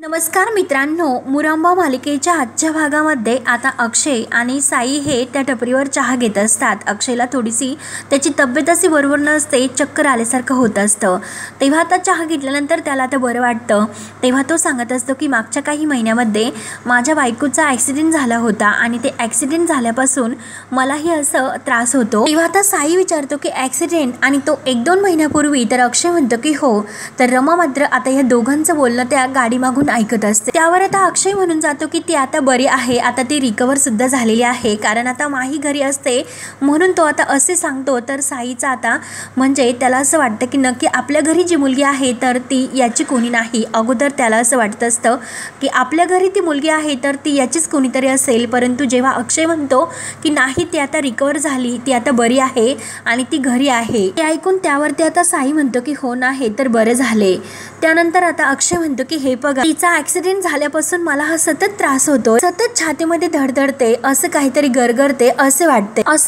नमस्कार मित्रांनो, मुरांबा मालिकेच्या आजच्या भागामध्ये आता अक्षय आणि साई हे त्या टपरीवर चहा घेत असतात. अक्षयला थोडीशी त्याची तब्येत अशी बरोबर नसते, चक्कर आल्यासारखं होत असतं. तेव्हा आता चहा घेतल्यानंतर त्याला आता बरं वाटतं. तेव्हा तो सांगत असतो की मागच्या काही महिन्यामध्ये माझ्या बायकोचा ॲक्सिडेंट झाला होता आणि ते ॲक्सिडेंट झाल्यापासून मलाही असं त्रास होतो. तेव्हा आता साई विचारतो की ॲक्सिडेंट आणि तो 1-2 महिन्यापूर्वी. तर अक्षय म्हणतो की हो. तर रमा मात्र आता या दोघांचं बोलणं त्या गाडी मागून ऐकत असते. त्यावर आता अक्षय म्हणून जातो की ती आता बरी आहे, आता ती रिकवर सुद्धा झालेली आहे, कारण आता माही घरी असते म्हणून तो आता असे सांगतो. तर साईचा आता म्हणजे त्याला असं वाटतं की नक्की आपल्या घरी जी मुलगी आहे तर ती याची कोणी नाही. अगोदर त्याला असं वाटत असतं की आपल्या घरी ती मुलगी आहे तर ती याचीच कोणीतरी असेल, परंतु जेव्हा अक्षय म्हणतो की नाही ती आता रिकवर झाली, ती आता बरी आहे आणि ती घरी आहे, ते ऐकून त्यावरती आता साई म्हणतो की हो ना, हे तर बरे झाले. त्यानंतर आता अक्षय म्हणतो की हे बघा, तिचा ॲक्सिडेंट झाल्यापासून मला हा सतत त्रास होतो, सतत छातीमध्ये धडधडते, असं काहीतरी गरगरते, असं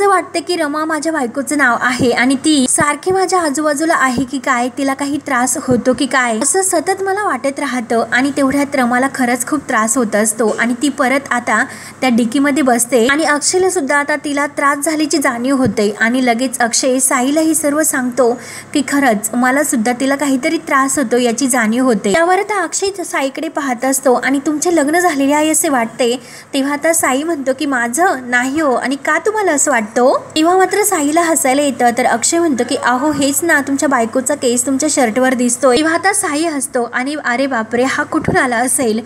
वाटते की रमा माझ्या बायकोचं नाव आहे आणि ती सारखी माझ्या आजूबाजूला आहे की काय, तिला काही त्रास होतो की काय, असं सतत मला वाटत राहतं. आणि तेवढ्यात रमाला खरंच खूप त्रास होत असतो आणि ती परत आता त्या डिकीमध्ये बसते आणि अक्षयला सुद्धा आता तिला त्रास झाल्याची जाणीव होते. आणि लगेच अक्षय साईला ही सर्व सांगतो की खरंच मला सुद्धा तिला काहीतरी त्रास होतो याची जाणीव होते. त्यावर आता अक्षय साईकडे पाहत असतो आणि तुमचे लग्न झालेले आहे असे वाटते. तेव्हा आता साई म्हणतो की माझं नाही हो, आणि का तुम्हाला असं वाटतं? तेव्हा मात्र साईला हसायला येतं. तर अक्षय म्हणतो की अहो हेच ना, तुमच्या बायकोचा केस तुमच्या शर्टवर दिसतोय. तेव्हा आता साई हसतो आणि अरे बापरे, हा कुठून आला असेल?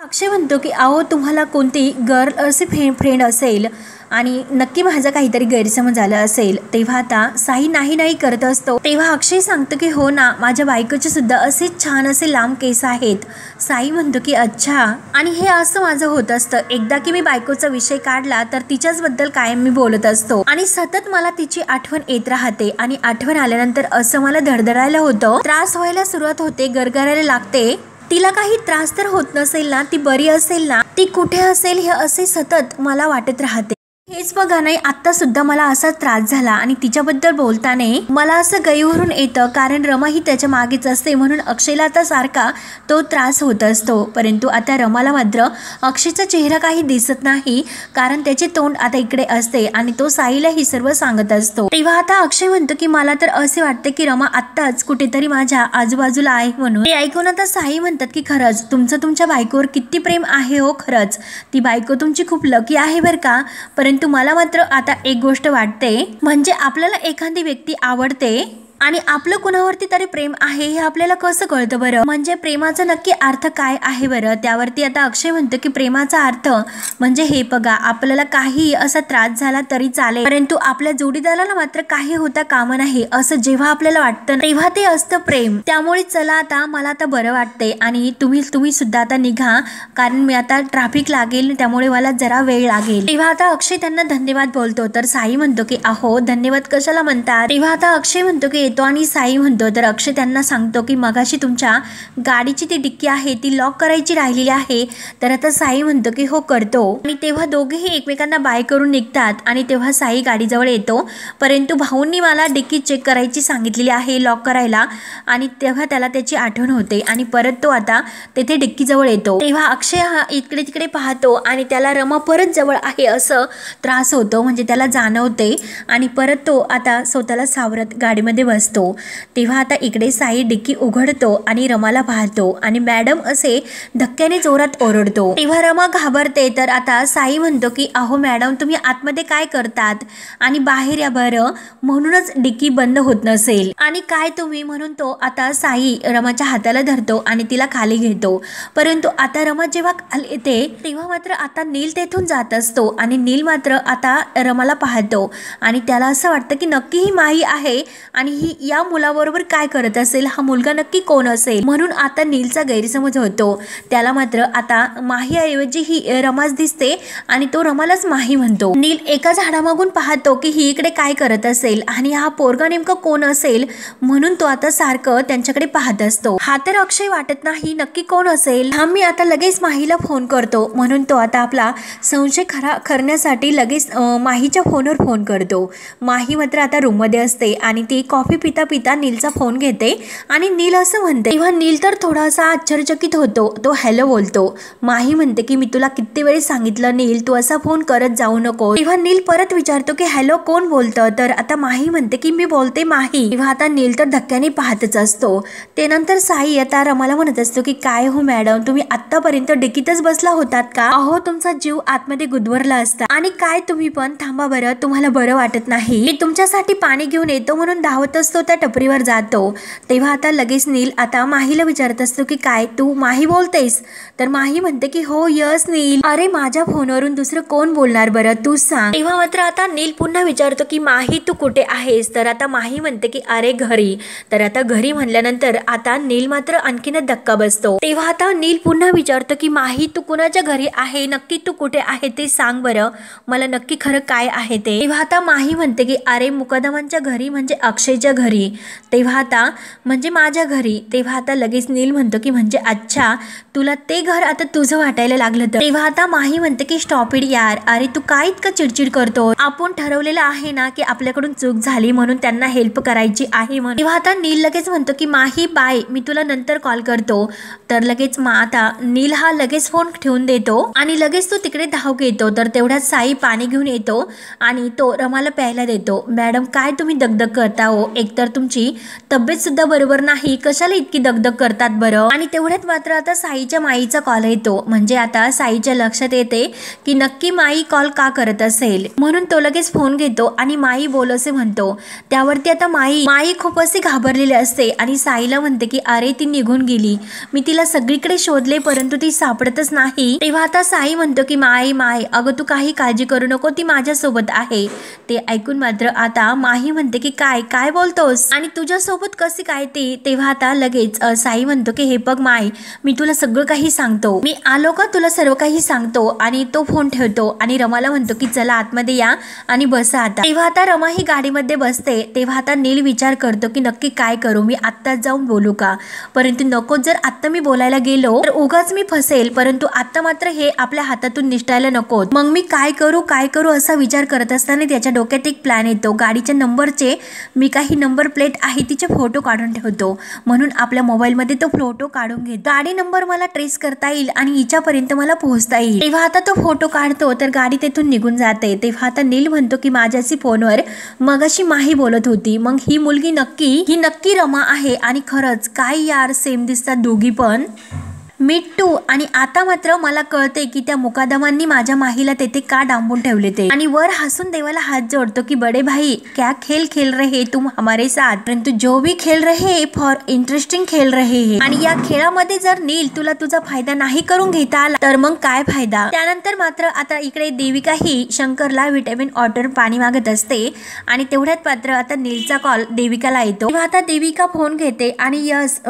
अक्षय म्हणतो की अहो तुम्हाला कोणती गर्ल असे फ्रेंड असेल आणि नक्की माझा काहीतरी गैरसमज झाला असेल. तेव्हा आता साई नाही करत असतो. तेव्हा अक्षय सांगतो की हो ना, माझ्या बायकोचे सुद्धा असे छान असे लांब केस आहेत. साई म्हणतो की अच्छा, आणि हे असं माझं होत असतं, एकदा की मी बायकोचा विषय काढला तर तिच्याच बद्दल कायम मी बोलत असतो आणि सतत मला तिची आठवण येत राहते आणि आठवण आल्यानंतर असं मला धडधडायला होतं, त्रास व्हायला सुरुवात होते, गरगरायला लागते. तिला काही त्रास तर होत नसेल ना, ती बरी असेल ना, ती कुठे असेल हे असे सतत मला वाटत राहते. हेच बघा नाही, आत्ता सुद्धा मला असा त्रास झाला आणि तिच्याबद्दल बोलताना मला असं गैरवरून येतं, कारण रमा ही त्याच्या मागेच असते म्हणून अक्षयला आता सारखा तो त्रास होत असतो. परंतु आता रमाला मात्र अक्षयचा चेहरा काही दिसत नाही, कारण त्याचे तोंड आता इकडे असते आणि तो साईला ही सर्व सांगत असतो. तेव्हा आता अक्षय म्हणतो की मला तर असे वाटते की रमा आत्ताच कुठेतरी माझ्या आजूबाजूला आहे म्हणून. ते ऐकून आता साई म्हणतात की खरंच तुमचं तुमच्या बायकोवर किती प्रेम आहे हो, खरंच ती बायको तुमची खूप लकी आहे बरं का. परंतु मला मात्र आता एक गोष्ट वाटते, म्हणजे आपल्याला एखादी व्यक्ती आवडते आणि आपलं कुणावरती तरी प्रेम आहे हे आपल्याला कसं कळतं बरं? म्हणजे प्रेमाचा नक्की अर्थ काय आहे बरं? त्यावरती आता अक्षय म्हणतो की प्रेमाचा अर्थ म्हणजे हे बघा, आपल्याला काही असा त्रास झाला तरी चालेल, परंतु आपल्या जोडीदाराला मात्र काही होता कामा नाही, असं जेव्हा आपल्याला वाटतं तेव्हा ते असतं प्रेम. त्यामुळे चला आता मला आता बरं वाटते आणि तुम्ही सुद्धा आता निघा, कारण मी आता ट्रॅफिक लागेल, त्यामुळे मला जरा वेळ लागेल. तेव्हा आता अक्षय त्यांना धन्यवाद बोलतो. तर साई म्हणतो की अहो धन्यवाद कशाला म्हणतात? तेव्हा आता अक्षय म्हणतो की आणि साई म्हणतो. तर अक्षय त्यांना सांगतो की मगाशी तुमच्या गाडीची ती डिक्की आहे ती लॉक करायची राहिलेली आहे. तर आता साई म्हणतो की हो करतो. आणि तेव्हा दोघेही एकमेकांना बाय करून निघतात आणि तेव्हा साई गाडीजवळ येतो, परंतु भाऊंनी मला डिक्की चेक करायची सांगितलेली आहे लॉक करायला, आणि तेव्हा त्याला त्याची आठवण होते आणि परत तो आता तेथे डिक्कीजवळ येतो. तेव्हा अक्षय हा इकडे तिकडे पाहतो आणि त्याला रमा परत जवळ आहे असं त्रास होतो, म्हणजे त्याला जाणवते आणि परत तो आता स्वतःला सावरत गाडीमध्ये बसतो. तेव्हा आता इकडे साई डिक्की उघडतो आणि रमाला पाहतो आणि मॅडम असे धक्क्याने जोरात ओरडतो. तेव्हा रमा घाबरते. तर आता साई म्हणतो की अहो मॅडम तुम्ही आतमध्ये काय करतात आणि बाहेर या बरं, म्हणूनच डिक्की बंद होत नसेल आणि काय तुम्ही, म्हणून तो आता साई रमाच्या हाताला धरतो आणि तिला खाली घेतो. परंतु आता रमा जेव्हा खाली येते तेव्हा मात्र आता नील तेथून जात असतो आणि नील मात्र आता रमाला पाहतो आणि त्याला असं वाटतं की नक्की ही माही आहे आणि ही या मुलाबरोबर काय करत असेल, हा मुलगा नक्की कोण असेल, म्हणून आता नीलचा गैरसमज होतो. त्याला मात्र आता माही ऐवजी ही रमाच दिसते आणि तो रमालाच माही म्हणतो. नील एका झाडामागून पाहतो की ही इकडे काय करत असेल आणि हा पोरगा नेमका कोण असेल, म्हणून तो आता सारखं त्यांच्याकडे पाहत असतो. हा तर अक्षय वाटत नाही, नक्की कोण असेल, हा मी आता लगेच माहीला फोन करतो, म्हणून तो आता आपला संशय करण्यासाठी लगेच माहीच्या फोनवर फोन करतो. माही मात्र आता रूममध्ये असते आणि ती कॉफी कॉफी पिता पिता नीलचा फोन घेते आणि नील असं म्हणते, तेव्हा नील तर थोडासा आश्चर्यचकित होतो. तो हॅलो बोलतो. माही म्हणते की मी तुला किती वेळी सांगितलं नील, तू असा फोन करत जाऊ नको. तेव्हा नील परत विचारतो की हॅलो कोण बोलतं. तर आता माही म्हणते की मी बोलते माही. तेव्हा आता नील तर धक्क्याने पाहतच असतो. ते नंतर साई आता रमाला म्हणत असतो की काय हो मॅडम, तुम्ही आतापर्यंत डिकीतच बसला होतात का? अहो तुमचा जीव आतमध्ये गुदमरला असता. आणि काय तुम्ही पण थांबा बरं, तुम्हाला बरं वाटत नाही? मी तुमच्यासाठी पाणी घेऊन येतो म्हणून धावत असतो त्या टपरीवर जातो. तेव्हा आता लगेच नील आता माहीला विचारत असतो की काय तू माही बोलतेस? तर माही म्हणते की हो यस नील. अरे माझ्या फोनवरून दुसरं कोण बोलणार बरं, तू सांग. तेव्हा मात्र आता नील पुन्हा विचारतो की माही तू कुठे आहेस? तर आता माही म्हणते की अरे घरी. तर आता घरी म्हणल्यानंतर आता नील मात्र आणखीनच धक्का बसतो. तेव्हा आता नील पुन्हा विचारतो की माही तू कुणाच्या घरी आहे, नक्की तू कुठे आहे ते सांग बरं, मला नक्की खरं काय आहे ते. तेव्हा आता माही म्हणते की अरे मुकदमांच्या घरी म्हणजे अक्षयच्या घरी. तेव्हा आता म्हणजे माझ्या घरी. तेव्हा आता लगेच नील म्हणतो की म्हणजे अच्छा तुला ते घर आता तुझं वाटायला लागलं तर. तेव्हा आता माही म्हणते की स्टॉप इट यार, अरे तू काय इतकं चिडचिड करतो, आपण ठरवलेलं आहे ना की आपल्याकडून चूक झाली म्हणून त्यांना हेल्प करायची आहे म्हणून. तेव्हा आता नील लगेच म्हणतो की माही बाय, मी तुला नंतर कॉल करतो. तर लगेच आता नील हा लगेच फोन ठेवून देतो आणि लगेच तो तिकडे धाव घेतो. तर तेवढ्यात साई पाणी घेऊन येतो आणि तो रमाला प्यायला देतो. मॅडम काय तुम्ही दगदग करता हो, एकतर तुमची तब्येत सुद्धा बरोबर नाही, कशाला इतकी दगदग करतात बरं. आणि तेवढ्यात मात्र आता साईच्या माईचा कॉल येतो. म्हणजे आता साईच्या लक्षात येते की नक्की माई कॉल का करत असेल, म्हणून तो लगेच फोन घेतो आणि माई बोल असे म्हणतो. त्यावरती आता माई खूप असे घाबरलेले असते आणि साईला म्हणते की अरे ती निघून गेली, मी तिला सगळीकडे शोधले परंतु ती सापडतच नाही. तेव्हा आता साई म्हणतो की माई अगं तू काही काळजी करू नको, ती माझ्या सोबत आहे. ते ऐकून मात्र आता माही म्हणते की काय बोलतोस आणि तुझ्या सोबत कशी काय ती. तेव्हा आता लगेच साई म्हणतो की हे बघ माई, मी तुला सगळं काही सांगतो, मी आलो का तुला सर्व काही सांगतो. आणि तो फोन ठेवतो आणि रमाला म्हणतो की चला आतमध्ये या आणि बसा आता. तेव्हा आता रमा ही गाडीमध्ये बसते. तेव्हा आता नील विचार करतो की नक्की काय करू, मी आत्ताच जाऊन बोलू का, परंतु नको, जर आत्ता मी बोलायला गेलो तर उगाच मी फसेल, परंतु आता मात्र हे आपल्या हातातून निष्ठायला नको. मग मी काय करू असा विचार करत असताना त्याच्या डोक्यात एक प्लॅन येतो. गाडीच्या नंबरचे मी काही नंबर प्लेट आहे तिचे फोटो काढून ठेवतो, म्हणून आपल्या मोबाईल मध्ये तो फोटो काढून घेतो. गाडी नंबर मला ट्रेस करता येईल आणि हिच्यापर्यंत मला पोहोचता येईल. तेव्हा आता तो फोटो काढतो तर गाडी तेथून निघून जाते. तेव्हा आता नील म्हणतो की माझ्याशी फोनवर मगाशी माही बोलत होती, मग ही मुलगी नक्की रमा आहे. आणि खरंच काय यार सेम दिसतात दोघी पण. Me too. आणि आता मात्र मला कळते की त्या मुकादमांनी माझ्या माहीला तेथे का डांबून ठेवले ते. आणि वर हसून देवाला हात जोडतो की बडे भाई क्या खेल खेल रहे तुम हमारे साथ, परंतु जो भी खेल रहे फॉर इंटरेस्टिंग खेल रहे है. आणि या खेळामध्ये जर नील तुला तुझा फायदा नाही करून घेता आला तर मग काय फायदा. त्यानंतर मात्र आता इकडे देविका ही शंकरला व्हिटॅमिन वॉटर पाणी मागत असते आणि तेवढ्यात मात्र आता नीलचा कॉल देविकाला येतो. तेव्हा आता देविका फोन घेते आणि यस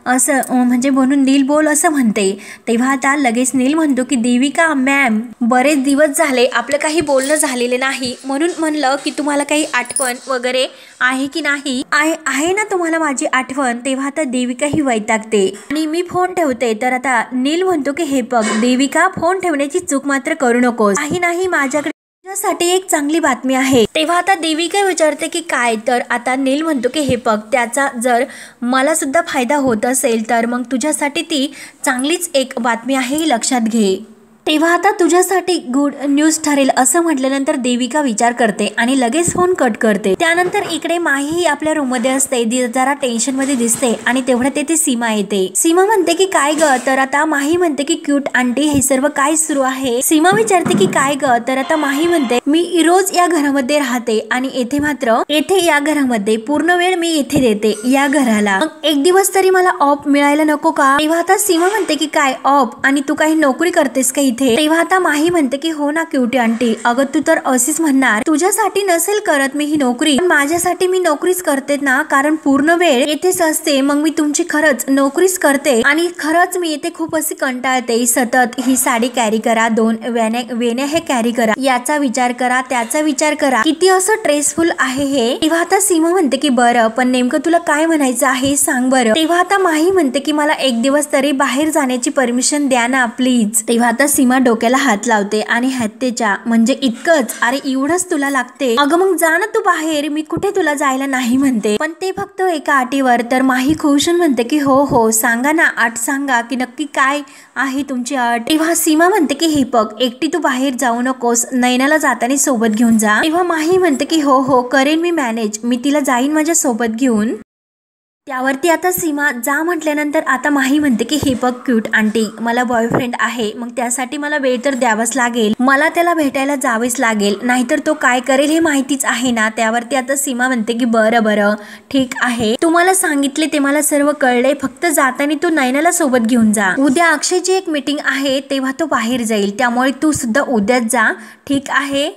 असं म्हणजे म्हणून नील बोल असं म्हणते. तेव्हा आता लगेच नील म्हणतो की देविका मॅम, बरेच दिवस झाले आपलं काही बोलणं झालेले नाही, म्हणून म्हणलं की तुम्हाला काही आठवण वगैरे आहे की नाही. आहे ना तुम्हाला माझी आठवण. तेव्हा आता देविका ही वैतागते आणि मी फोन ठेवते. तर आता नील म्हणतो की हे बघ देविका, फोन ठेवण्याची चूक मात्र करू नकोस. नाही माझ्याकडे साठी एक चांगली बातमी आहे. तेव्हा आता देविका विचारते की काय. तर आता नील म्हणतो की हे बघ, त्याचा जर मला सुद्धा फायदा होत असेल तर मग तुझ्यासाठी ती चांगलीच एक बातमी आहे, ही लक्षात घे. तेव्हा आता तुझ्यासाठी गुड न्यूज ठरेल असं म्हटल्यानंतर देविका विचार करते आणि लगेच फोन कट करते. त्यानंतर इकडे माही ही आपल्या रूम मध्ये असते, जरा टेन्शन मध्ये दिसते आणि तेवढ्यात येते सीमा येते. सीमा म्हणते की काय ग. तर आता माही म्हणते की क्यूट आंटी हे सर्व काय सुरू आहे. सीमा विचारते की काय ग. तर आता माही म्हणते मी रोज या घरामध्ये राहते आणि येथे या घरामध्ये पूर्ण वेळ मी येथे देते या घराला, मग एक दिवस तरी मला ऑफ मिळायला नको का. तेव्हा आता सीमा म्हणते की काय ऑफ, आणि तू काही नोकरी करतेस का. तेव्हा आता माही म्हणते की हो ना क्यूटी आंटी, अगं तू तर अशीच म्हणणार, तुझ्यासाठी नसेल करत मी ही नोकरी, पण माझ्यासाठी मी नोकरीच करते ना, कारण पूर्ण वेळ येथेच असते, मग मी तुमची खरंच नोकरीच करते. आणि खरंच मी येथे खूप अशी कंटाळते, सतत ही साडी कॅरी करा, 2 वेण्या हे कॅरी करा, याचा विचार करा त्याचा विचार करा, किती असं स्ट्रेसफुल आहे हे. तेव्हा आता सीमा म्हणते की बरं पण नेमकं तुला काय म्हणायचं आहे सांग बरं. तेव्हा आता माही म्हणते की मला एक दिवस तरी बाहेर जाण्याची परमिशन द्या ना प्लीज. तेव्हा आता सीमा डोक्याला हात लावते आणि हत्येच्या म्हणजे इतकंच, अरे एवढंच तुला लागते, अगं मग जा ना तू बाहेर, मी कुठे तुला जायला नाही म्हणते, पण ते फक्त एका अटीवर. तर माही खुशून म्हणते की हो हो सांगा ना, अट सांगा की नक्की काय आहे तुमची अट. तेव्हा सीमा म्हणते की हे बघ, एकटी तू बाहेर जाऊ नकोस, नैनाला जाताना सोबत घेऊन जा. तेव्हा माही म्हणते की हो हो करेन मी मॅनेज, मी तिला जाईन माझ्या सोबत घेऊन. त्यावरती आता सीमा जा म्हटल्यानंतर आता माही म्हणते की हे बघ क्यूट आंटी, मला बॉयफ्रेंड आहे, मग त्यासाठी मला वेळ तर द्यावाच लागेल, मला त्याला भेटायला जावेच लागेल, नाहीतर तो काय करेल हे माहितीच आहे ना. त्यावरती आता सीमा म्हणते की बरं बरं ठीक आहे, तुम्हाला सांगितले ते मला सर्व कळले, फक्त जाताना तू नैनाला सोबत घेऊन जा. उद्या अक्षयची एक मीटिंग आहे तेव्हा तो बाहेर जाईल, त्यामुळे तू सुद्धा उद्याच जा, ठीक आहे.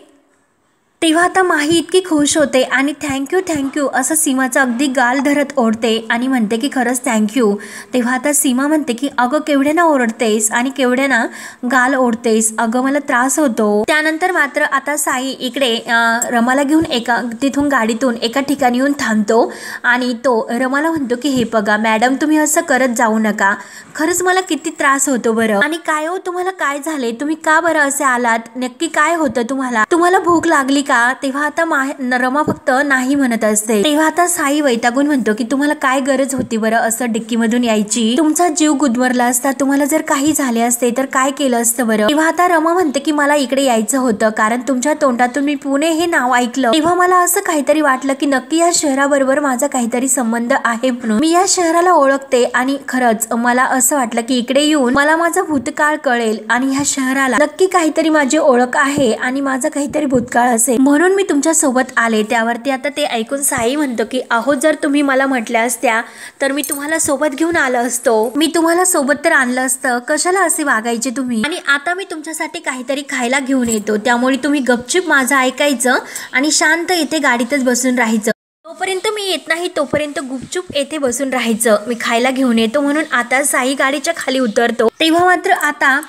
तेव्हा आता माही इतकी खुश होते आणि थँक्यू असं सीमाचा अगदी गाल धरत ओढते आणि म्हणते की खरंच थँक्यू. तेव्हा आता सीमा म्हणते की अगं केवढे ना ओरडतेस आणि केवढे ना गाल ओढतेस, अगं मला त्रास होतो. त्यानंतर मात्र आता साई इकडे रमाला घेऊन तिथून गाडीतून एका ठिकाणी येऊन थांबतो आणि तो रमाला म्हणतो की हे बघा मॅडम, तुम्ही असं करत जाऊ नका, खरंच मला किती त्रास होतो बरं. आणि काय हो तुम्हाला काय झाले, तुम्ही का बरं असे आलात, नक्की काय होतं तुम्हाला भूक लागली का. तेव्हा आता रमा फक्त नाही म्हणत असते. तेव्हा आता साई वैतागून म्हणतो की तुम्हाला काय गरज होती बरं असं डिक्कीमधून यायची, तुमचा जीव गुदमरला असता, तुम्हाला जर काही झाले असते तर काय केलं असतं बरं. तेव्हा आता रमा म्हणते की मला इकडे यायचं होतं कारण तुमच्या तोंडातून मी पुणे हे नाव ऐकलं, तेव्हा मला असं काहीतरी वाटलं की नक्की या शहराबरोबर माझा काहीतरी संबंध आहे, म्हणून मी या शहराला ओळखते आणि खरंच मला असं वाटलं की इकडे येऊन मला माझा भूतकाळ कळेल आणि ह्या शहराला नक्की काहीतरी माझी ओळख आहे आणि माझा काहीतरी भूतकाळ असेल, म्हणून मी तुमच्या सोबत आले. त्यावरती आता ते ऐकून साई म्हणतो की अहो जर तुम्ही मला म्हटल्या असत्या तर मी तुम्हाला सोबत घेऊन आलो असतो, मी तुम्हाला सोबत तर आणलं असतं, कशाला असे वागायचे तुम्ही. आणि आता मी तुमच्यासाठी काहीतरी खायला घेऊन येतो, त्यामुळे तुम्ही गपचूप माझं ऐकायचं आणि शांत येथे गाडीतच बसून राहायचं, तोपर्यंत मी येत नाही तोपर्यंत गुपचूप येथे बसून राहायचं, मी खायला घेऊन येतो. म्हणून आता साई गाडीच्या खाली उतरतो. तेव्हा मात्र आता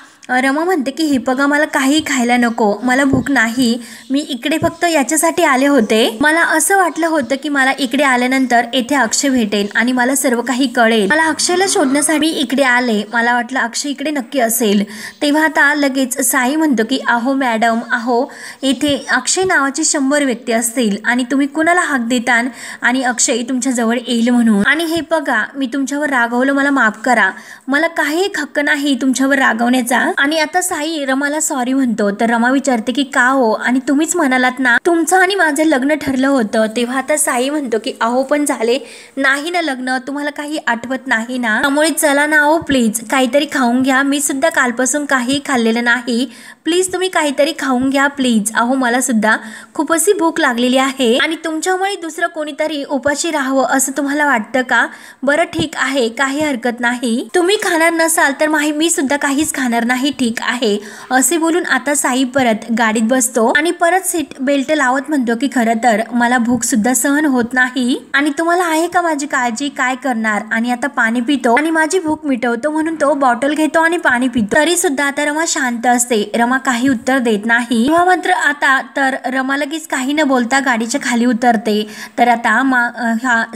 रमा म्हणते की हे बघा मला काही खायला नको, मला भूक नाही, मी इकडे फक्त याच्यासाठी आले होते, मला असं वाटलं होतं की मला इकडे आल्यानंतर येथे अक्षय भेटेल आणि मला सर्व काही कळेल, मला अक्षयला शोधण्यासाठी इकडे आले, मला वाटलं अक्षय इकडे नक्की असेल. तेव्हा आता लगेच साई म्हणतो की अहो मॅडम, अहो येथे अक्षय नावाचे 100 व्यक्ती असतील आणि तुम्ही कुणाला हाक देतान आणि अक्षय तुमच्या जवळ येईल म्हणून. आणि हे बघा मी तुमच्यावर रागवलं, मला माफ करा, मला काही हक्क नाही तुमच्यावर रागवण्याचा. आणि आता साई रमाला सॉरी म्हणतो. तर रमा विचारते की का हो, आणि तुम्हीच म्हणालात ना तुमचं आणि माझं लग्न ठरलं होतं. तेव्हा आता साई म्हणतो की अहो पण झाले नाही ना लग्न, तुम्हाला काही आठवत नाही ना, त्यामुळे चला ना अहो प्लीज काहीतरी खाऊन घ्या, मी सुद्धा कालपासून काही खाल्लेलं नाही, प्लीज तुम्ही काहीतरी खाऊन घ्या प्लीज, अहो मला सुद्धा खूप अशी भूक लागलेली आहे आणि तुमच्यामुळे दुसरं कोणीतरी उपाशी राहावं असं तुम्हाला वाटतं का. बरं ठीक आहे काही हरकत नाही, तुम्ही खाणार नसाल तर मी सुद्धा काहीच खाणार नाही, ठीक आहे. असे बोलून आता साई परत गाडीत बसतो आणि परत सीट बेल्ट लावत म्हणतो की खरं तर मला भूक सुद्धा सहन होत नाही आणि तुम्हाला आहे का माझी काळजी, काय करणार. आणि आता पाणी पितो आणि माझी भूक मिटवतो म्हणून तो बॉटल घेतो आणि पाणी पितो. तरी सुद्धा आता रमा शांत असते, रमा काही उत्तर देत नाही. तेव्हा मात्र आता तर रमा लगेच काही न बोलता गाडीच्या खाली उतरते. तर आता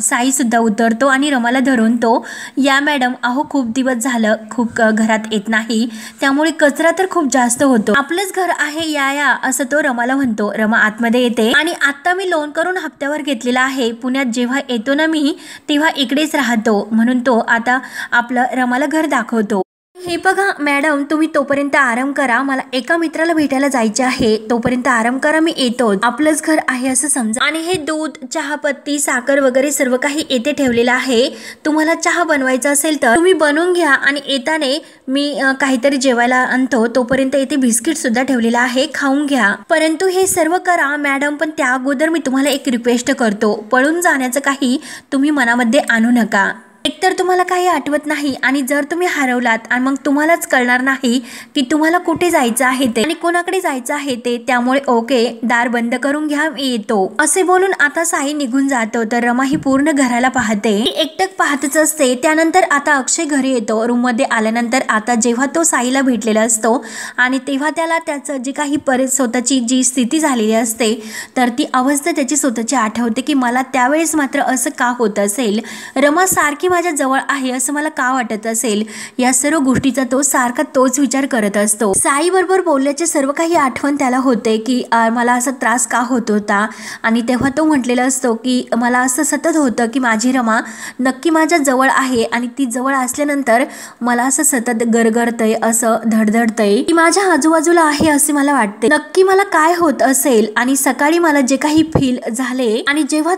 साई सुद्धा उतरतो आणि रमाला धरून तो या मॅडम, अहो खूप दिवस झालं खूप घरात येत नाही, त्यामुळे कचरा तर खूप जास्त होतो, आपलंच घर आहे या असं तो रमाला म्हणतो. रमा आतमध्ये येते आणि आता मी लोन करून हप्त्यावर घेतलेला आहे, पुण्यात जेव्हा येतो ना मी तेव्हा इकडेच राहतो, म्हणून तो आता आपलं रमाला घर दाखवतो. हे बघा मॅडम तुम्ही तोपर्यंत आराम करा, मला एका मित्राला भेटायला जायचे आहे, तोपर्यंत आराम करा, मी येतो, आपलंच घर आहे असं समजा. आणि हे दूध, चहापत्ती, साखर वगैरे सर्व काही येथे ठेवलेलं आहे, तुम्हाला चहा बनवायचा असेल तर तुम्ही बनवून घ्या आणि येताने मी काहीतरी जेवायला आणतो, तोपर्यंत येथे बिस्किट सुद्धा ठेवलेला आहे, खाऊन घ्या. परंतु हे सर्व करा मॅडम, पण त्या अगोदर मी तुम्हाला एक रिक्वेस्ट करतो, पळून जाण्याचं काही तुम्ही मनामध्ये आणू नका. एकतर तुम्हाला काही आठवत नाही आणि जर तुम्ही हरवलात आणि मग तुम्हालाच कळणार नाही की तुम्हाला कुठे जायचं आहे ते आणि कोणाकडे जायचं आहे ते, त्यामुळे ओके दार बंद करून घ्या, मी येतो, असे बोलून आता साई निघून जातो. तर रमा ही पूर्ण घराला पाहते, एकटक पाहतच असते. त्यानंतर आता अक्षय घरी येतो. रूम मध्ये आल्यानंतर आता जेव्हा तो साईला भेटलेला असतो आणि तेव्हा त्याला त्याचं जी काही स्वतःची जी स्थिती झालेली असते तर ती अवस्था त्याची स्वतःची आठवते की मला त्यावेळेस मात्र असं का होत असेल. रमा सारखी माझ्या जवळ आहे असं मला का वाटत असेल, या सर्व गोष्टीचा तो सारखा तोच विचार करत असतो। साई बरोबर बोलल्याचे सर्व काही आठवण त्याला होते की मला असा त्रास का होत होता, आणि तेव्हा तो म्हटलेला असतो की मला असं सतत होतं की माझी रमा नक्की माझ्या जवळ आहे आणि ती जवळ असल्यानंतर मला असं सतत गरगरतंय, असं धडधडतंय की माझ्या आजूबाजूला आहे असे मला वाटते। नक्की मला काय होत असेल, आणि सकाळी मला जे काही फील झाले आणि जेव्हा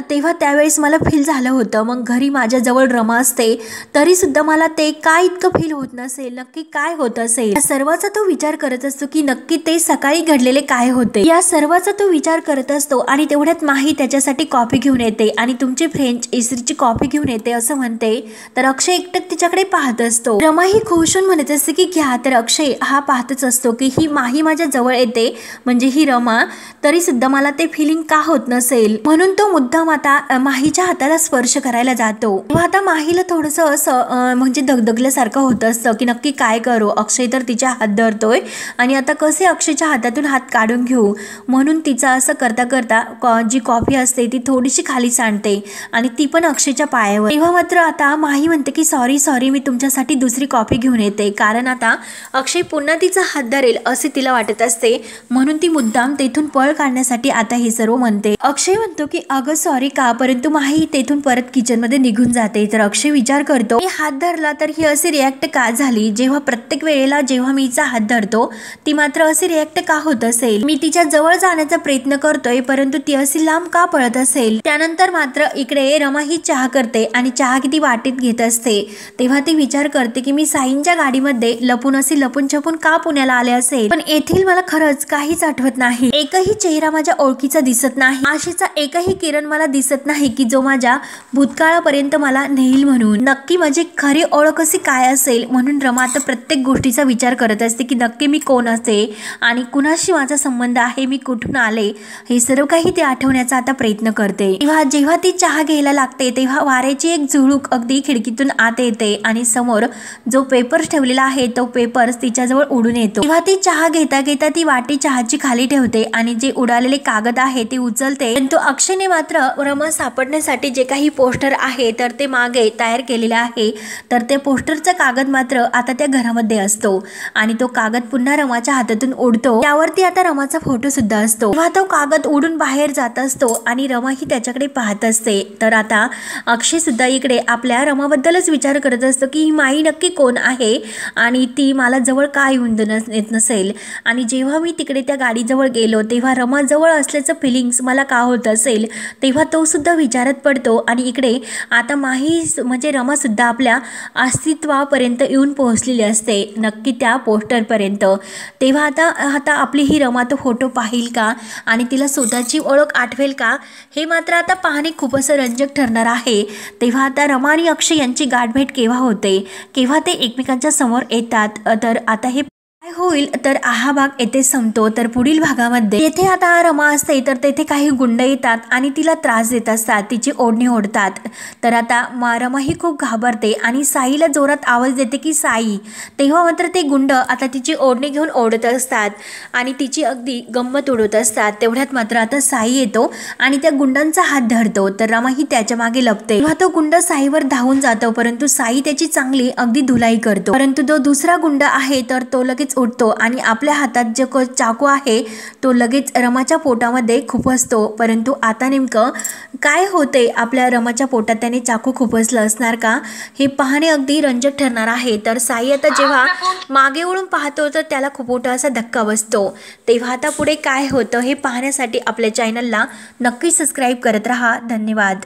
तेव्हा त्यावेळेस मला फील झालं होतं, मग घरी माझ्या जवळ रमा असते तरी सुद्धा मला ते काय इतकं फील होत नसेल, नक्की काय होत असेल, या सर्वाचा तो विचार करत असतो की नक्की ते सकाळी घडलेले काय होते, या सर्वाचा तो विचार करत असतो। आणि तेवढ्यात माही त्याच्यासाठी कॉफी घेऊन येते आणि तुमची फ्रेंच इस्त्रीची कॉफी घेऊन येते असं म्हणते। तर अक्षय एकटक तिच्याकडे पाहत असतो। रमा ही खुश होऊन म्हणत असते की घ्या। तर अक्षय हा पाहतच असतो की ही माही माझ्या जवळ येते म्हणजे ही रमा, तरी सुद्धा मला ते फिलिंग का होत नसेल, म्हणून तो मुद्दाम आता माहीच्या हाताला स्पर्श करायला जातो। तेव्हा आता माहीला थोडंसं असं म्हणजे दगदगल्यासारखं होत असतं की नक्की काय करू। अक्षय तर तिच्या हात धरतोय आणि आता कसे अक्षयच्या हातातून हात काढून घेऊ, म्हणून तिचा असं करता करता जी कॉफी असते ती थोडीशी खाली सांडते आणि ती पण अक्षयच्या पायावर। तेव्हा मात्र आता माही म्हणते की सॉरी मी तुमच्यासाठी दुसरी कॉफी घेऊन येते, कारण आता अक्षय पुन्हा तिचा हात धरेल असे तिला वाटत असते, म्हणून ती मुद्दाम तेथून पळ काढण्यासाठी आता हे सर्व म्हणते। अक्षय म्हणतो की अगं सॉरी का, परंतु माही तेथून परत किचन मध्ये निघून जाते। तर अक्षय विचार करतो मी हात धरला तर ही अशी रिॲक्ट का झाली, जेव्हा प्रत्येक वेळेला जेव्हा मी हिचा हात धरतो ती मात्र अशी रिॲक्ट का होत असेल, मी तिच्या जवळ जाण्याचा प्रयत्न करतोय परंतु ती अशी लांब का पळत असेल। त्यानंतर मात्र इकडे रमा ही चहा करते आणि चहा किती वाटीत घेत असते, तेव्हा ती विचार करते की मी साईंच्या गाडीमध्ये लपून छपून का पुण्याला आले असेल, पण येथील मला खरंच काहीच आठवत नाही, एकही चेहरा माझ्या ओळखीचा दिसत नाही, आशेचा एकही किरण मला दिसत नाही की जो माझ्या भूतकाळापर्यंत मला नेईल म्हणून, नक्की माझी खरी ओळख अशी काय असेल। म्हणून रमा आता प्रत्येक गोष्टीचा विचार करत असते की नक्की मी कोण असते आणि कुणाशी माझा संबंध आहे, मी कुठून आले, हे सर्व काही ते आठवण्याचा आता प्रयत्न करते। जेव्हा ती चहा घ्यायला लागते तेव्हा वाऱ्याची एक झुळूक अगदी खिडकीतून आत येते आणि समोर जो पेपर ठेवलेला आहे तो पेपर तिच्याजवळ उडून येतो। तेव्हा ती चहा घेता घेता ती वाटी चहाची खाली ठेवते आणि जे उडालेले कागद आहे ते उचलते, परंतु अक्षयने मात्र रमा सापडण्यासाठी जे काही पोस्टर आहे तर ते मागे तयार केलेले आहे, तर ते पोस्टरचा कागद मात्र आता त्या घरामध्ये असतो आणि तो कागद पुन्हा रमाच्या हातातून उडतो, त्यावरती आता रमाचा फोटो सुद्धा असतो। तेव्हा तो कागद उडून बाहेर जात असतो आणि रमा ही त्याच्याकडे पाहत असते। तर आता अक्षय सुद्धा इकडे आपल्या रमाबद्दलच विचार करत असतो की ही माई नक्की कोण आहे आणि ती मला जवळ काय येऊन येत नसेल, आणि जेव्हा मी तिकडे त्या गाडीजवळ गेलो तेव्हा रमा जवळ असल्याचं फिलिंग्स मला का होत असेल, तेव्हा तो सुद्धा विचारत पडतो। आणि इकडे आता माही म्हणजे रमा सुद्धा आपल्या अस्तित्वापर्यंत येऊन पोहोचलेली असते, नक्की त्या पोस्टरपर्यंत। तेव्हा आता आपली ही रमा तो फोटो पाहिल का आणि तिला स्वतःची ओळख आठवेल का, हे मात्र आता पाहणे खूप असं रंजक ठरणार आहे। तेव्हा आता रमा आणि अक्षय यांची गाठभेट केव्हा होते, केव्हा ते एकमेकांच्या समोर येतात, तर आता हे काय होईल तर हा भाग येथे संपतो। तर पुढील भागामध्ये येथे आता रमा असते तर तेथे काही गुंड येतात आणि तिला त्रास देत असतात, तिची ओढणी ओढतात। तर आता रमा ही खूप घाबरते आणि साईला जोरात आवाज देते की साई, तेव्हा मात्र ते गुंड आता तिची ओढणी घेऊन ओढत असतात आणि तिची अगदी गंमत उडवत असतात। तेवढ्यात मात्र आता साई येतो आणि त्या गुंडांचा हात धरतो, तर रमा ही त्याच्या मागे लपते। तेव्हा तो गुंड साईवर धावून जातो, परंतु साई त्याची चांगली अगदी धुलाई करतो, परंतु जो दुसरा गुंड आहे तर तो लगेच उठतो आणि आपल्या हातात जो चाकू आहे तो लगेच रमाच्या पोटामध्ये खुपसतो। परंतु आता नेमकं काय होते आपल्या रमाच्या पोटात, त्याने चाकू खुपसलं असणार का, हे पाहणे अगदी रंजक ठरणार आहे। तर साई आता जेव्हा मागे वळून पाहतो तर त्याला खूप मोठा असा धक्का बसतो। तेव्हा आता पुढे काय होतं हे पाहण्यासाठी आपल्या चॅनलला नक्की सबस्क्राईब करत राहा। धन्यवाद।